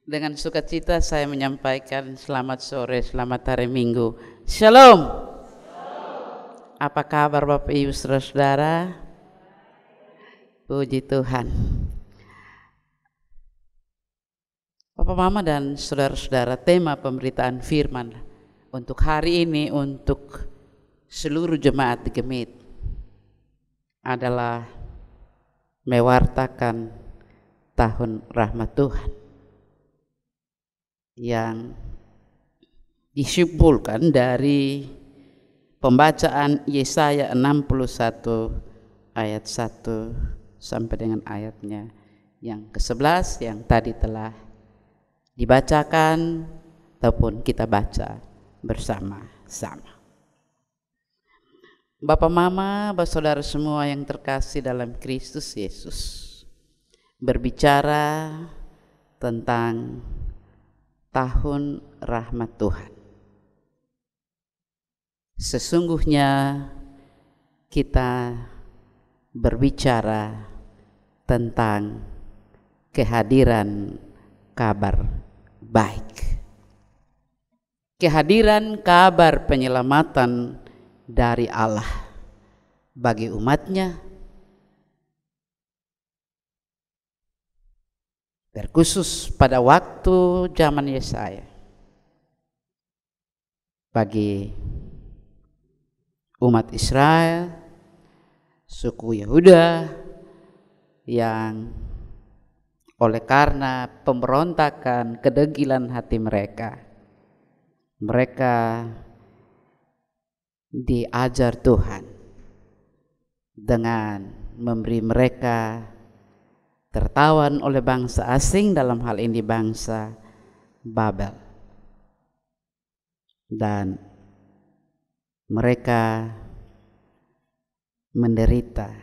Dengan sukacita saya menyampaikan selamat sore, selamat hari Minggu. Shalom. Apa kabar Bapak Ibu Saudara-saudara? Puji Tuhan. Bapak Mama dan saudara-saudara, tema pemberitaan firman untuk hari ini untuk seluruh jemaat di Gemit adalah mewartakan tahun rahmat Tuhan yang disimpulkan dari pembacaan Yesaya 61 ayat 1 sampai dengan ayatnya yang ke-11 yang tadi telah dibacakan ataupun kita baca bersama-sama. Bapak Mama, Bapak Saudara semua yang terkasih dalam Kristus Yesus, berbicara tentang tahun rahmat Tuhan. Sesungguhnya kita berbicara tentang kehadiran kabar baik. Kehadiran kabar penyelamatan dari Allah bagi umatnya, terkhusus pada waktu zaman Yesaya, bagi umat Israel, suku Yehuda yang oleh karena pemberontakan, kedegilan hati mereka diajar Tuhan dengan memberi mereka tertawan oleh bangsa asing, dalam hal ini bangsa Babel, dan mereka menderita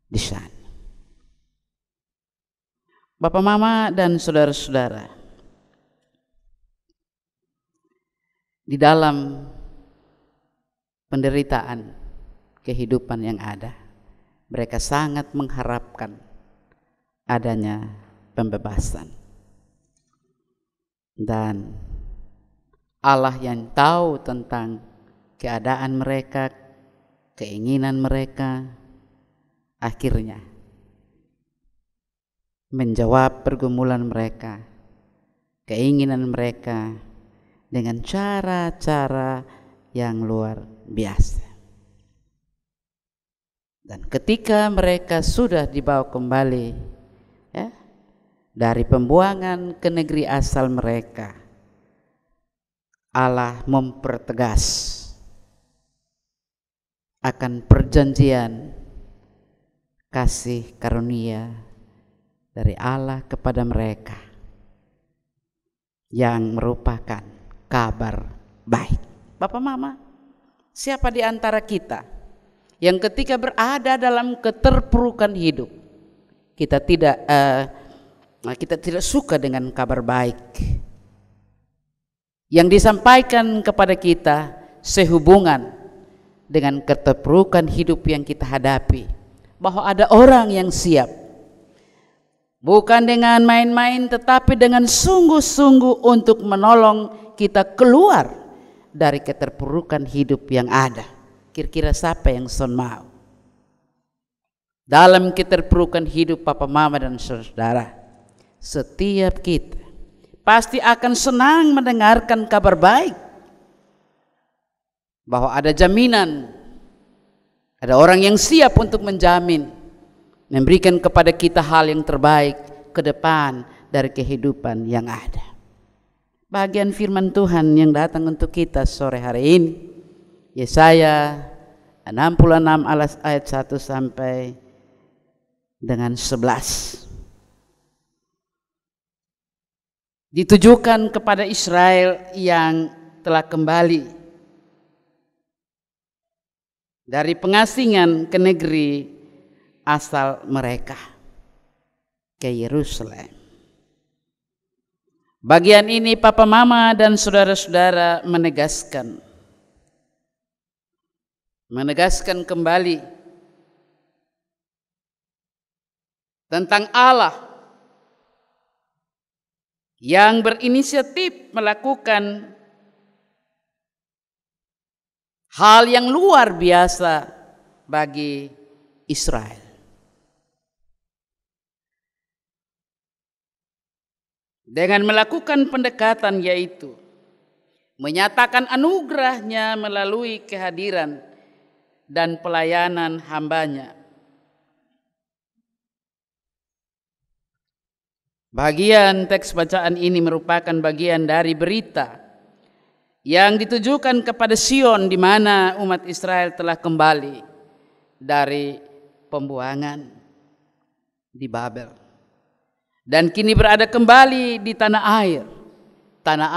di sana. Bapak Mama dan saudara-saudara, di dalam penderitaan kehidupan yang ada, mereka sangat mengharapkan adanya pembebasan. Dan Allah yang tahu tentang keadaan mereka, keinginan mereka, akhirnya menjawab pergumulan mereka, keinginan mereka dengan cara-cara yang luar biasa. Dan ketika mereka sudah dibawa kembali dari pembuangan ke negeri asal mereka, Allah mempertegas akan perjanjian kasih karunia dari Allah kepada mereka yang merupakan kabar baik. Bapak Mama, siapa di antara kita yang ketika berada dalam keterpurukan hidup, kita tidak suka dengan kabar baik yang disampaikan kepada kita sehubungan dengan keterpurukan hidup yang kita hadapi, bahwa ada orang yang siap, bukan dengan main-main tetapi dengan sungguh-sungguh untuk menolong kita keluar dari keterpurukan hidup yang ada. Kira-kira siapa yang son mau? Dalam keterpurukan hidup Papa Mama dan saudara, setiap kita pasti akan senang mendengarkan kabar baik, bahwa ada jaminan, ada orang yang siap untuk menjamin, memberikan kepada kita hal yang terbaik ke depan dari kehidupan yang ada. Bagian firman Tuhan yang datang untuk kita sore hari ini, Yesaya 66 ayat 1 sampai dengan 11, ditujukan kepada Israel yang telah kembali dari pengasingan ke negeri asal mereka, ke Yerusalem. Bagian ini Papa Mama dan saudara-saudara menegaskan kembali tentang Allah yang berinisiatif melakukan hal yang luar biasa bagi Israel. Dengan melakukan pendekatan, yaitu menyatakan anugerahnya melalui kehadiran dan pelayanan hambanya. Bagian teks bacaan ini merupakan bagian dari berita yang ditujukan kepada Sion, di mana umat Israel telah kembali dari pembuangan di Babel dan kini berada kembali di tanah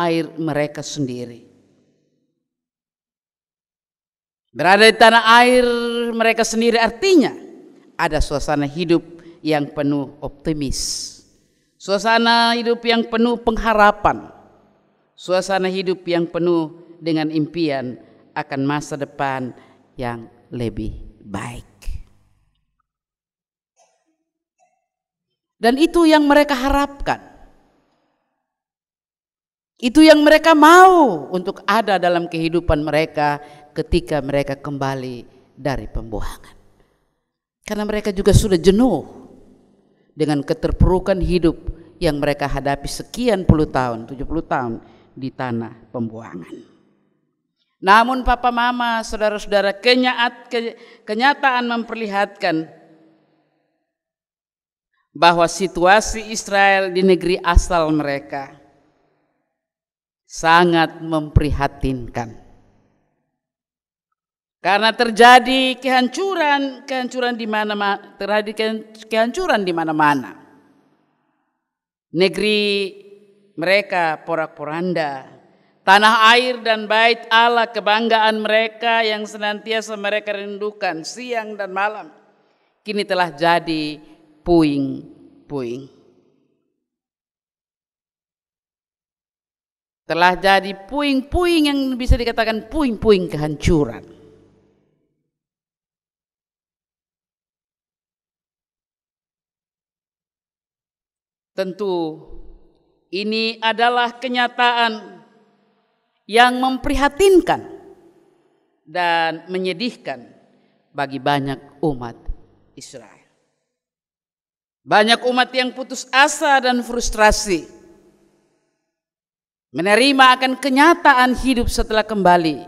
air mereka sendiri. Berada di tanah air mereka sendiri artinya ada suasana hidup yang penuh optimis, suasana hidup yang penuh pengharapan, suasana hidup yang penuh dengan impian akan masa depan yang lebih baik. Dan itu yang mereka harapkan. Itu yang mereka mau untuk ada dalam kehidupan mereka ketika mereka kembali dari pembuangan. Karena mereka juga sudah jenuh dengan keterpurukan hidup yang mereka hadapi sekian puluh tahun, 70 tahun di tanah pembuangan. Namun papa mama, saudara-saudara, kenyataan memperlihatkan bahwa situasi Israel di negeri asal mereka sangat memprihatinkan. Karena terjadi kehancuran di mana-mana. Negeri mereka porak-poranda, tanah air dan bait Allah kebanggaan mereka yang senantiasa mereka rindukan siang dan malam, kini telah jadi puing-puing. Telah jadi puing-puing yang bisa dikatakan puing-puing kehancuran. Tentu ini adalah kenyataan yang memprihatinkan dan menyedihkan bagi banyak umat Israel. Banyak umat yang putus asa dan frustrasi menerima akan kenyataan hidup setelah kembali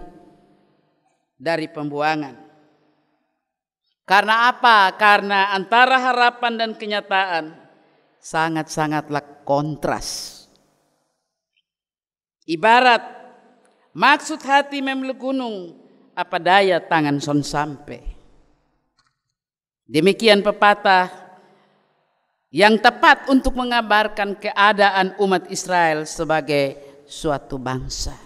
dari pembuangan. Karena apa? Karena antara harapan dan kenyataan sangat-sangatlah kontras. Ibarat maksud hati memeluk gunung, apa daya tangan son sampai. Demikian pepatah yang tepat untuk mengabarkan keadaan umat Israel sebagai suatu bangsa.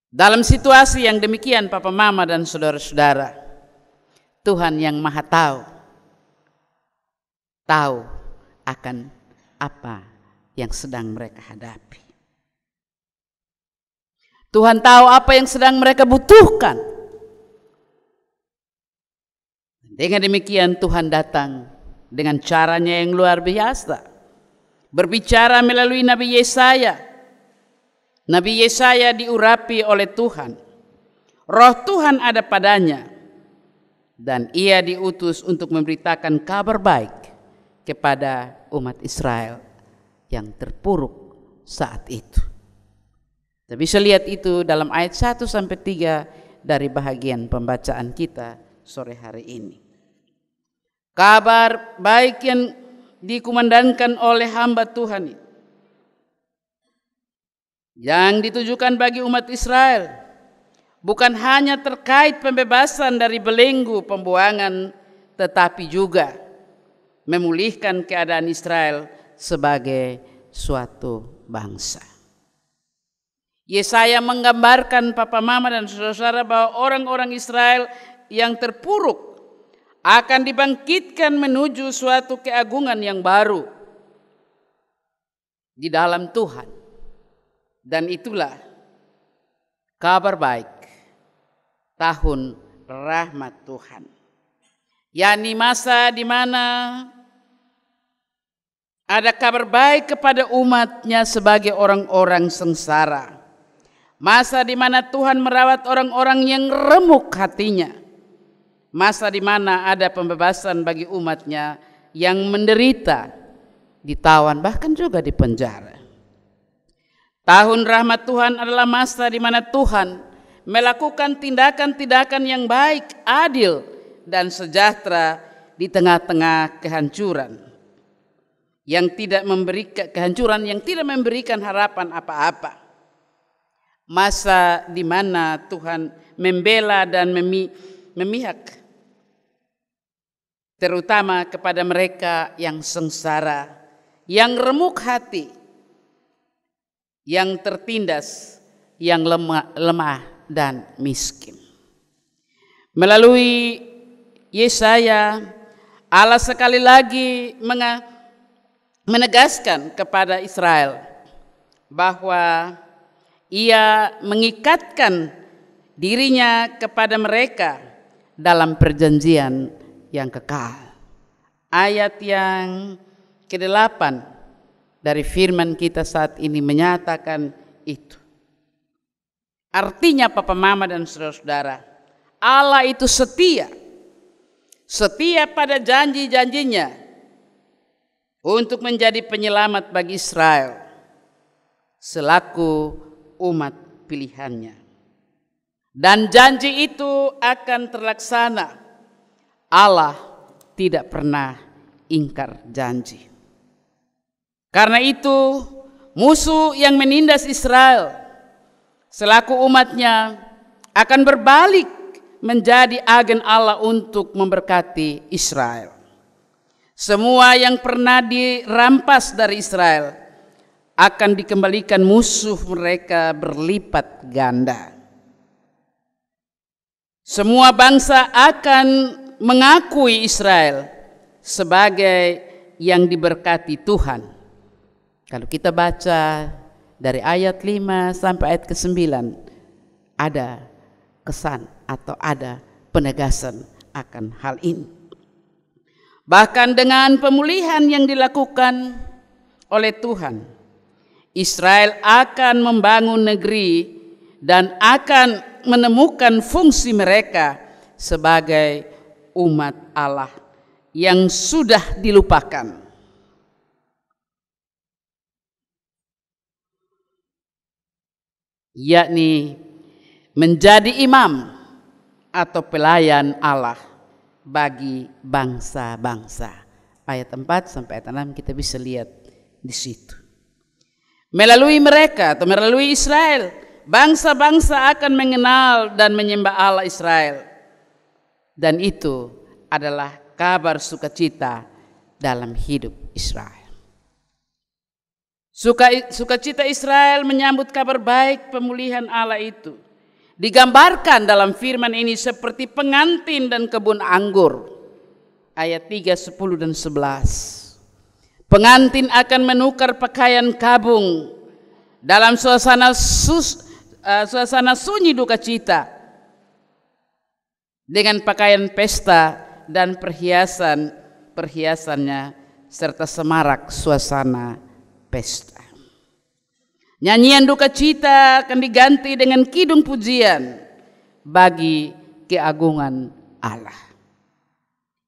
Dalam situasi yang demikian, papa mama dan saudara-saudara, Tuhan yang Maha tahu akan apa yang sedang mereka hadapi. Tuhan tahu apa yang sedang mereka butuhkan. Dengan demikian Tuhan datang dengan caranya yang luar biasa, berbicara melalui Nabi Yesaya. Nabi Yesaya diurapi oleh Tuhan. Roh Tuhan ada padanya dan ia diutus untuk memberitakan kabar baik kepada umat Israel yang terpuruk saat itu. Kita bisa lihat itu dalam ayat 1 sampai 3 dari bahagian pembacaan kita sore hari ini. Kabar baik yang dikumandangkan oleh hamba Tuhan yang ditujukan bagi umat Israel bukan hanya terkait pembebasan dari belenggu pembuangan, tetapi juga memulihkan keadaan Israel sebagai suatu bangsa. Yesaya menggambarkan papa mama dan saudara-saudara bahwa orang-orang Israel yang terpuruk akan dibangkitkan menuju suatu keagungan yang baru di dalam Tuhan. Dan itulah kabar baik tahun rahmat Tuhan, yakni masa di mana ada kabar baik kepada umatnya sebagai orang-orang sengsara. Masa di mana Tuhan merawat orang-orang yang remuk hatinya. Masa di mana ada pembebasan bagi umatnya yang menderita, ditawan, bahkan juga dipenjara. Tahun rahmat Tuhan adalah masa di mana Tuhan melakukan tindakan-tindakan yang baik, adil, dan sejahtera di tengah-tengah kehancuran. Yang tidak memberikan kehancuran, yang tidak memberikan harapan apa-apa. Masa di mana Tuhan membela dan memihak terutama kepada mereka yang sengsara, yang remuk hati, yang tertindas, yang lemah dan miskin. Melalui Yesaya, Allah sekali lagi menegaskan kepada Israel bahwa Ia mengikatkan dirinya kepada mereka dalam perjanjian yang kekal. Ayat yang ke-8 dari firman kita saat ini menyatakan itu. Artinya Papa Mama dan saudara-saudara, Allah itu setia. Setia pada janji-janjinya untuk menjadi penyelamat bagi Israel selaku umat pilihannya. Dan janji itu akan terlaksana. Allah tidak pernah ingkar janji. Karena itu musuh yang menindas Israel selaku umatnya akan berbalik menjadi agen Allah untuk memberkati Israel. Semua yang pernah dirampas dari Israel akan dikembalikan musuh mereka berlipat ganda. Semua bangsa akan mengakui Israel sebagai yang diberkati Tuhan. Kalau kita baca dari ayat 5 sampai ayat ke-9, ada kesan atau ada penegasan akan hal ini. Bahkan dengan pemulihan yang dilakukan oleh Tuhan, Israel akan membangun negeri dan akan menemukan fungsi mereka sebagai umat Allah yang sudah dilupakan. Yakni menjadi imam atau pelayan Allah bagi bangsa-bangsa. Ayat 4 sampai ayat 6 kita bisa lihat di situ. Melalui mereka atau melalui Israel, bangsa-bangsa akan mengenal dan menyembah Allah Israel. Dan itu adalah kabar sukacita dalam hidup Israel. Sukacita Israel menyambut kabar baik pemulihan Allah itu digambarkan dalam firman ini seperti pengantin dan kebun anggur. Ayat 3, 10 dan 11. Pengantin akan menukar pakaian kabung dalam suasana sunyi duka cita dengan pakaian pesta dan perhiasannya serta semarak suasana pesta. Nyanyian duka cita akan diganti dengan kidung pujian bagi keagungan Allah.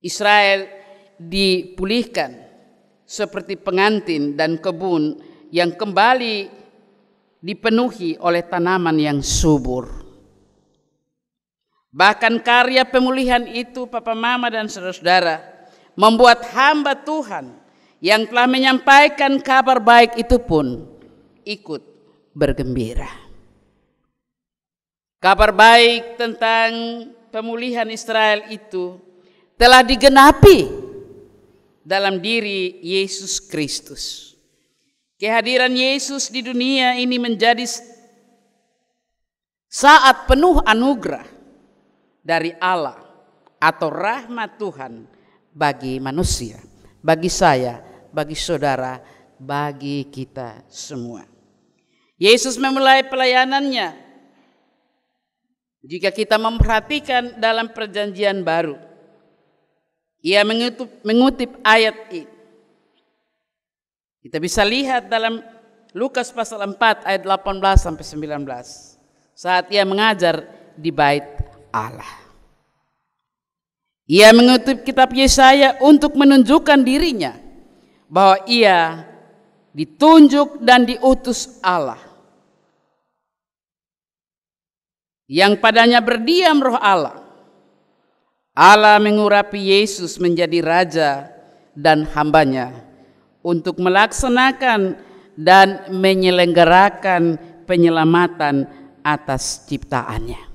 Israel dipulihkan seperti pengantin dan kebun yang kembali dipenuhi oleh tanaman yang subur. Bahkan karya pemulihan itu Papa Mama dan saudara-saudara membuat hamba Tuhan yang telah menyampaikan kabar baik itu pun ikut bergembira. Kabar baik tentang pemulihan Israel itu telah digenapi dalam diri Yesus Kristus. Kehadiran Yesus di dunia ini menjadi saat penuh anugerah dari Allah atau rahmat Tuhan bagi manusia, bagi saya, bagi saudara, bagi kita semua. Yesus memulai pelayanannya. Jika kita memperhatikan dalam perjanjian baru, Ia mengutip ayat ini. Kita bisa lihat dalam Lukas pasal 4 ayat 18 sampai 19 saat ia mengajar di bait Allah. Ia mengutip kitab Yesaya untuk menunjukkan dirinya bahwa ia ditunjuk dan diutus Allah, yang padanya berdiam roh Allah. Allah mengurapi Yesus menjadi raja dan hambanya untuk melaksanakan dan menyelenggarakan penyelamatan atas ciptaannya.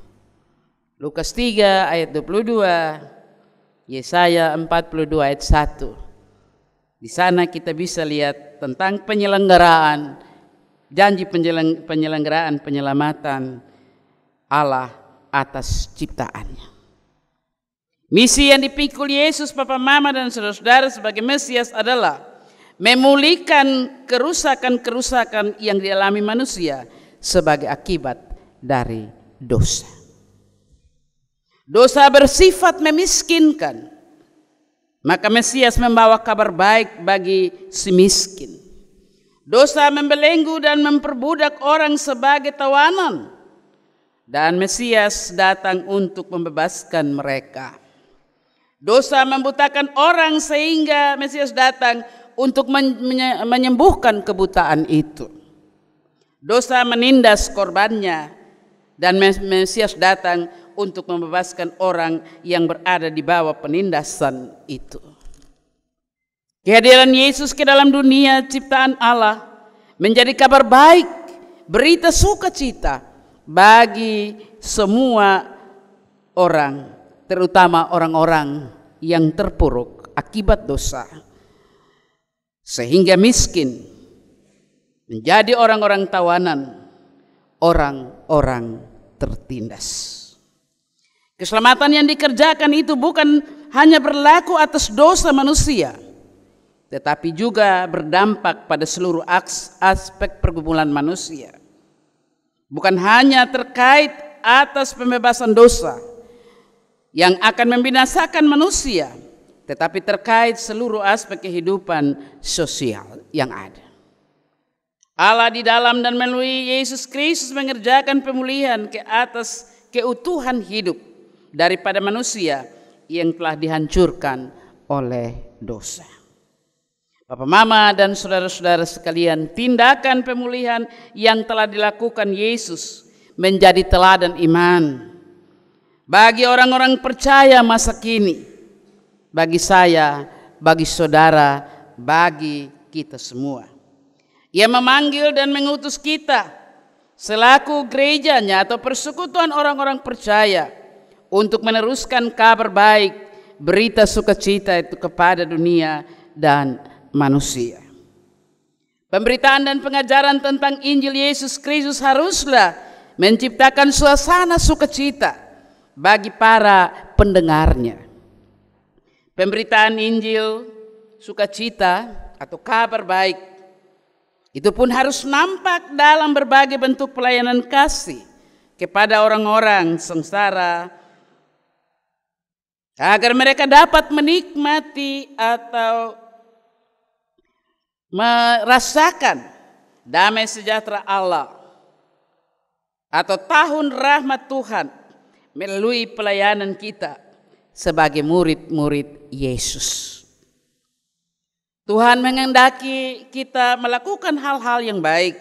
Lukas 3 ayat 22, Yesaya 42 ayat 1. Di sana kita bisa lihat tentang penyelenggaraan, janji penyelenggaraan penyelamatan Allah atas ciptaannya. Misi yang dipikul Yesus, Papa Mama dan saudara-saudara sebagai Mesias adalah memulihkan kerusakan-kerusakan yang dialami manusia sebagai akibat dari dosa. Dosa bersifat memiskinkan, maka Mesias membawa kabar baik bagi si miskin. Dosa membelenggu dan memperbudak orang sebagai tawanan, dan Mesias datang untuk membebaskan mereka. Dosa membutakan orang sehingga Mesias datang untuk menyembuhkan kebutaan itu. Dosa menindas korbannya, dan Mesias datang untuk membebaskan orang yang berada di bawah penindasan itu. Kehadiran Yesus ke dalam dunia ciptaan Allah menjadi kabar baik, berita sukacita bagi semua orang, terutama orang-orang yang terpuruk akibat dosa, sehingga miskin menjadi orang-orang tawanan, orang-orang tertindas. Keselamatan yang dikerjakan itu bukan hanya berlaku atas dosa manusia, tetapi juga berdampak pada seluruh aspek pergumulan manusia. Bukan hanya terkait atas pembebasan dosa yang akan membinasakan manusia, tetapi terkait seluruh aspek kehidupan sosial yang ada. Allah di dalam dan melalui Yesus Kristus mengerjakan pemulihan ke atas keutuhan hidup daripada manusia yang telah dihancurkan oleh dosa. Bapak, Mama, dan saudara-saudara sekalian, tindakan pemulihan yang telah dilakukan Yesus menjadi teladan iman bagi orang-orang percaya masa kini, bagi saya, bagi saudara, bagi kita semua. Ia memanggil dan mengutus kita selaku gerejanya atau persekutuan orang-orang percaya untuk meneruskan kabar baik, berita sukacita itu kepada dunia dan manusia. Pemberitaan dan pengajaran tentang Injil Yesus Kristus haruslah menciptakan suasana sukacita bagi para pendengarnya. Pemberitaan Injil sukacita atau kabar baik itu pun harus nampak dalam berbagai bentuk pelayanan kasih kepada orang-orang sengsara, agar mereka dapat menikmati atau merasakan damai sejahtera Allah atau tahun rahmat Tuhan melalui pelayanan kita sebagai murid-murid Yesus. Tuhan menghendaki kita melakukan hal-hal yang baik,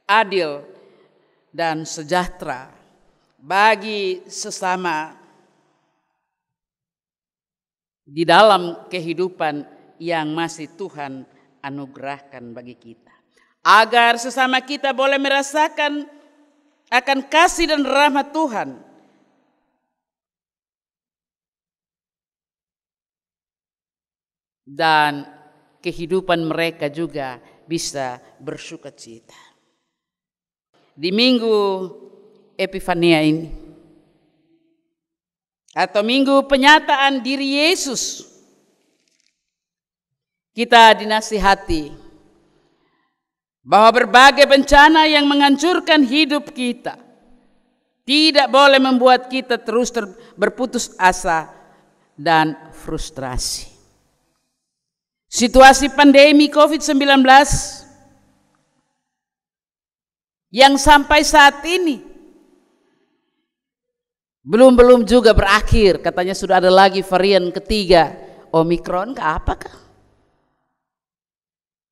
adil, dan sejahtera bagi sesama di dalam kehidupan yang masih Tuhan anugerahkan bagi kita, agar sesama kita boleh merasakan akan kasih dan rahmat Tuhan dan kehidupan mereka juga bisa bersukacita. Di minggu Epifania ini atau minggu penyataan diri Yesus, kita dinasihati bahwa berbagai bencana yang menghancurkan hidup kita tidak boleh membuat kita terus berputus asa dan frustrasi. Situasi pandemi COVID-19 yang sampai saat ini belum juga berakhir. Katanya sudah ada lagi varian ketiga, Omikron, apakah?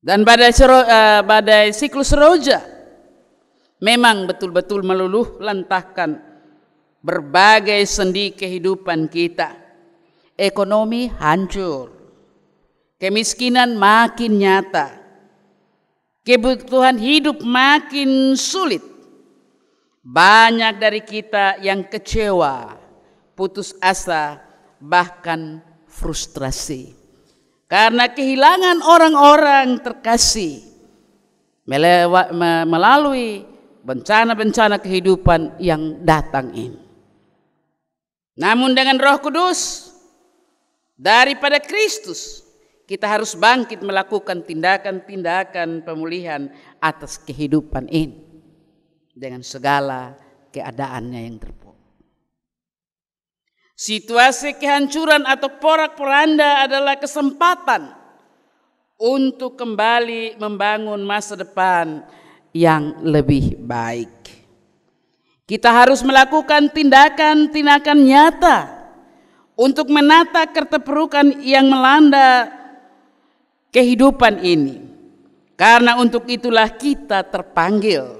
Dan badai siklus roja memang betul-betul meluluh lantahkan berbagai sendi kehidupan kita. Ekonomi hancur, kemiskinan makin nyata, kebutuhan hidup makin sulit. Banyak dari kita yang kecewa, putus asa, bahkan frustrasi karena kehilangan orang-orang terkasih melalui bencana-bencana kehidupan yang datang ini. Namun dengan Roh Kudus daripada Kristus, kita harus bangkit melakukan tindakan-tindakan pemulihan atas kehidupan ini dengan segala keadaannya yang terpuruk. Situasi kehancuran atau porak-poranda adalah kesempatan untuk kembali membangun masa depan yang lebih baik. Kita harus melakukan tindakan-tindakan nyata untuk menata keterpurukan yang melanda kehidupan ini. Karena untuk itulah kita terpanggil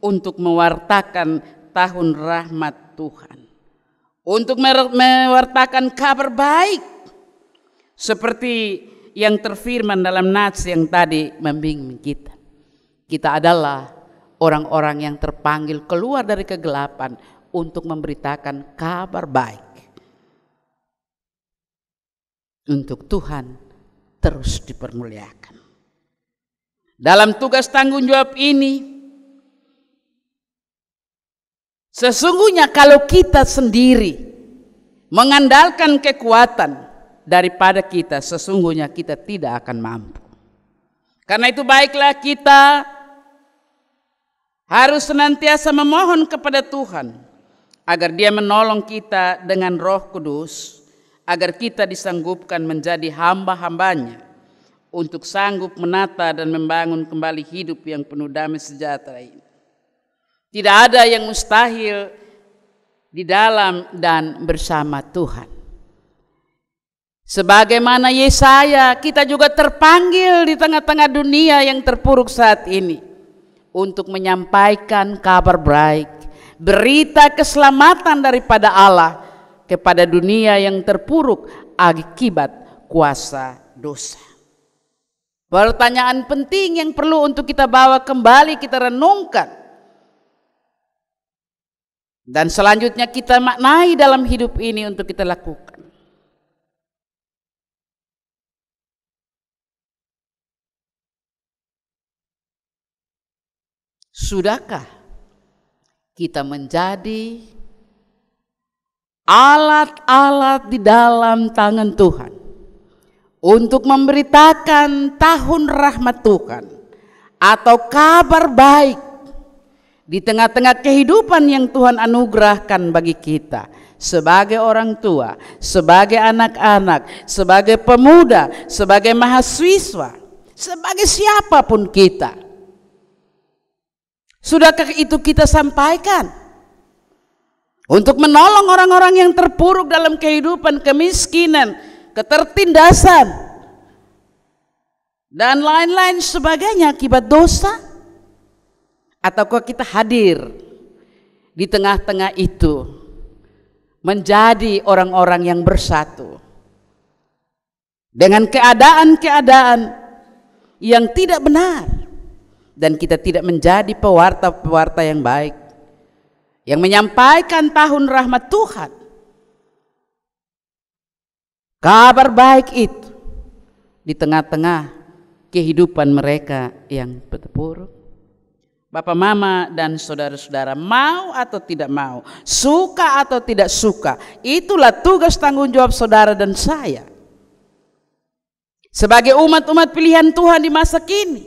untuk mewartakan tahun rahmat Tuhan, untuk mewartakan kabar baik seperti yang terfirman dalam nats yang tadi membimbing kita. Kita adalah orang-orang yang terpanggil keluar dari kegelapan untuk memberitakan kabar baik. Untuk Tuhan terus dipermuliakan. Dalam tugas tanggung jawab ini, sesungguhnya kalau kita sendiri mengandalkan kekuatan daripada kita, sesungguhnya kita tidak akan mampu. Karena itu baiklah kita harus senantiasa memohon kepada Tuhan agar Dia menolong kita dengan Roh Kudus, agar kita disanggupkan menjadi hamba-hambanya untuk sanggup menata dan membangun kembali hidup yang penuh damai sejahtera ini. Tidak ada yang mustahil di dalam dan bersama Tuhan. Sebagaimana Yesaya, kita juga terpanggil di tengah-tengah dunia yang terpuruk saat ini untuk menyampaikan kabar baik, berita keselamatan daripada Allah kepada dunia yang terpuruk akibat kuasa dosa. Pertanyaan penting yang perlu untuk kita bawa kembali, kita renungkan, dan selanjutnya kita maknai dalam hidup ini untuk kita lakukan. Sudahkah kita menjadi alat-alat di dalam tangan Tuhan untuk memberitakan tahun rahmat Tuhan atau kabar baik di tengah-tengah kehidupan yang Tuhan anugerahkan bagi kita sebagai orang tua, sebagai anak-anak, sebagai pemuda, sebagai mahasiswa, sebagai siapapun kita? Sudahkah itu kita sampaikan untuk menolong orang-orang yang terpuruk dalam kehidupan, kemiskinan, ketertindasan, dan lain-lain sebagainya akibat dosa? Ataukah kita hadir di tengah-tengah itu menjadi orang-orang yang bersatu dengan keadaan-keadaan yang tidak benar, dan kita tidak menjadi pewarta-pewarta yang baik yang menyampaikan tahun rahmat Tuhan, kabar baik itu di tengah-tengah kehidupan mereka yang terpuruk? Bapak, mama, dan saudara-saudara, mau atau tidak mau, suka atau tidak suka, itulah tugas tanggung jawab saudara dan saya sebagai umat-umat pilihan Tuhan di masa kini,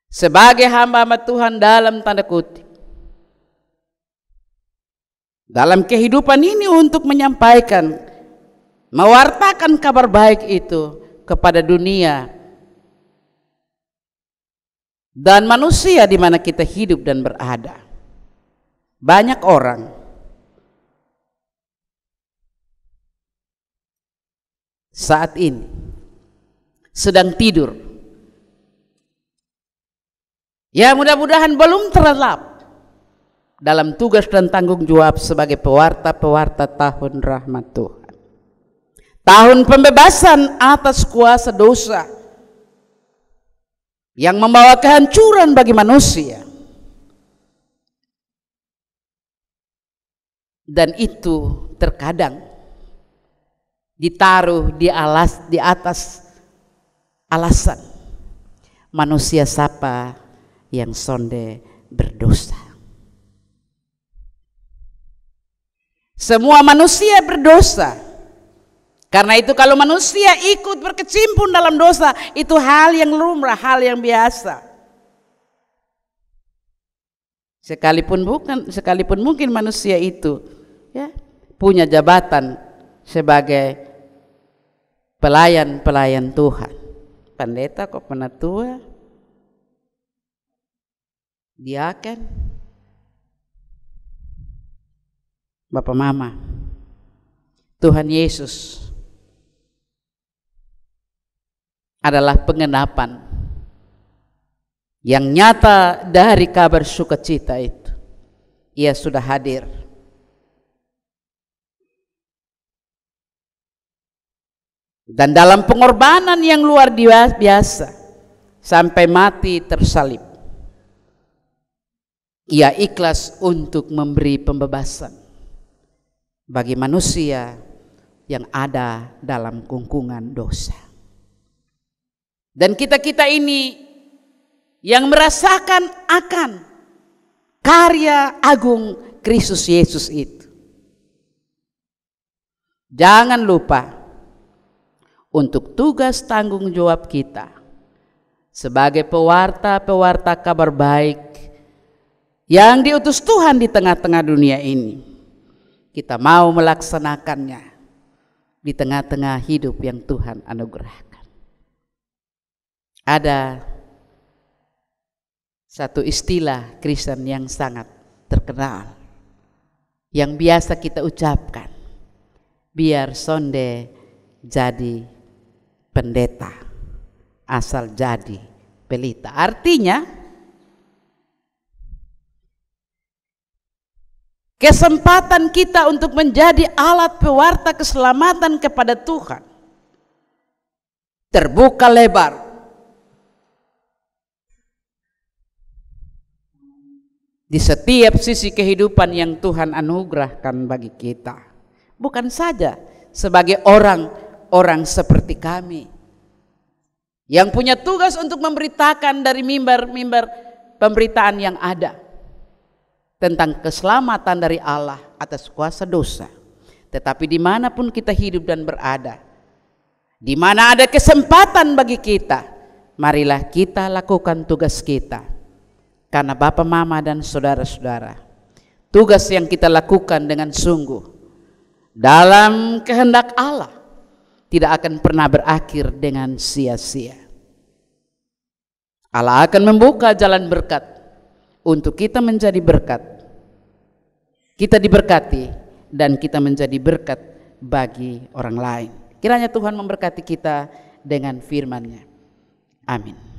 sebagai hamba-hamba Tuhan dalam tanda kutip, dalam kehidupan ini untuk menyampaikan mewartakan kabar baik itu kepada dunia dan manusia di mana kita hidup dan berada. Banyak orang saat ini sedang tidur. Ya, mudah-mudahan belum terlelap dalam tugas dan tanggung jawab sebagai pewarta-pewarta tahun rahmat Tuhan. Tahun pembebasan atas kuasa dosa yang membawa kehancuran bagi manusia. Dan itu terkadang ditaruh di atas alasan manusia sapa yang sonde berdosa. Semua manusia berdosa. Karena itu kalau manusia ikut berkecimpung dalam dosa, itu hal yang lumrah, hal yang biasa. Sekalipun mungkin manusia itu ya punya jabatan sebagai pelayan Tuhan. Pendeta kok penatua, diaken, Bapak Mama, Tuhan Yesus adalah pengenapan yang nyata dari kabar sukacita itu. Ia sudah hadir. Dan dalam pengorbanan yang luar biasa sampai mati tersalib, ia ikhlas untuk memberi pembebasan bagi manusia yang ada dalam kungkungan dosa. Dan kita-kita ini yang merasakan akan karya agung Kristus Yesus itu. Jangan lupa untuk tugas tanggung jawab kita sebagai pewarta-pewarta kabar baik yang diutus Tuhan di tengah-tengah dunia ini. Kita mau melaksanakannya di tengah-tengah hidup yang Tuhan anugerahkan. Ada satu istilah Kristen yang sangat terkenal yang biasa kita ucapkan, biar sonde jadi pendeta asal jadi pelita. Artinya kesempatan kita untuk menjadi alat pewarta keselamatan kepada Tuhan terbuka lebar. Di setiap sisi kehidupan yang Tuhan anugerahkan bagi kita. Bukan saja sebagai orang-orang seperti kami yang punya tugas untuk memberitakan dari mimbar-mimbar pemberitaan yang ada tentang keselamatan dari Allah atas kuasa dosa. Tetapi dimanapun kita hidup dan berada, di mana ada kesempatan bagi kita, marilah kita lakukan tugas kita. Karena Bapak, Mama, dan saudara-saudara, tugas yang kita lakukan dengan sungguh dalam kehendak Allah tidak akan pernah berakhir dengan sia-sia. Allah akan membuka jalan berkat untuk kita menjadi berkat. Kita diberkati dan kita menjadi berkat bagi orang lain. Kiranya Tuhan memberkati kita dengan firman-Nya. Amin.